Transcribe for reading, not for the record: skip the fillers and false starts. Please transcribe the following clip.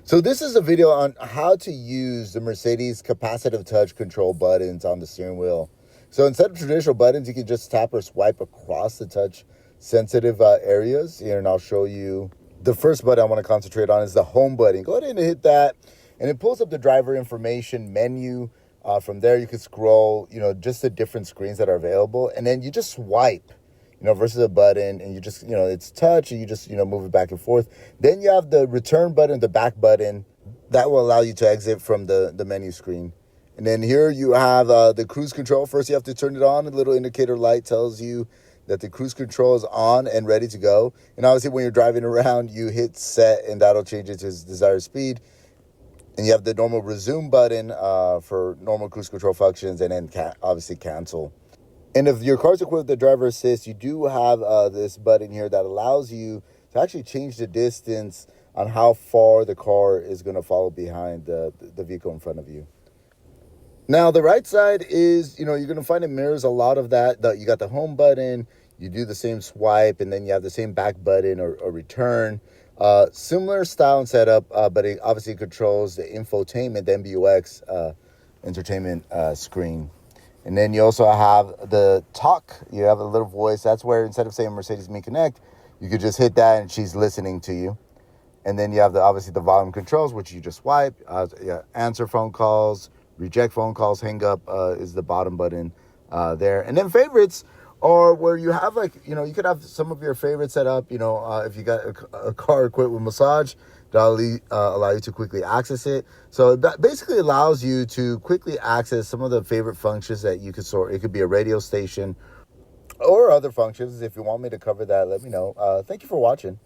So this is a video on how to use the Mercedes capacitive touch control buttons on the steering wheel. So instead of traditional buttons, you can just tap or swipe across the touch sensitive areas here, and I'll show you. The first button I want to concentrate on is the home button. Go ahead and hit that, and it pulls up the driver information menu. From there, you can scroll, just the different screens that are available, and then you just swipe, versus a button, and you just, it's touch, and you just, move it back and forth. Then you have the return button, the back button, that will allow you to exit from the menu screen. And then here you have the cruise control. First, you have to turn it on. A little indicator light tells you that the cruise control is on and ready to go. And obviously, when you're driving around, you hit set, and that'll change it to its desired speed. And you have the normal resume button for normal cruise control functions, and then obviously cancel. And if your car's equipped with the driver assist, you do have this button here that allows you to actually change the distance on how far the car is going to follow behind the vehicle in front of you. Now, the right side is, you're going to find it mirrors a lot of that. You got the home button, you do the same swipe, and then you have the same back button or return. Similar style and setup, but it obviously controls the infotainment, the MBUX entertainment screen. And then you also have the talk. You have a little voice. That's where instead of saying Mercedes-Me Connect, you could just hit that and she's listening to you. And then you have obviously the volume controls, which you just swipe. Answer phone calls, reject phone calls, hang up is the bottom button there. And then favorites are where you have you could have some of your favorites set up, if you got a car equipped with massage, that'll allow you to quickly access it. So that basically allows you to quickly access some of the favorite functions that you could sort. It could be a radio station or other functions. If you want me to cover that, let me know. Thank you for watching.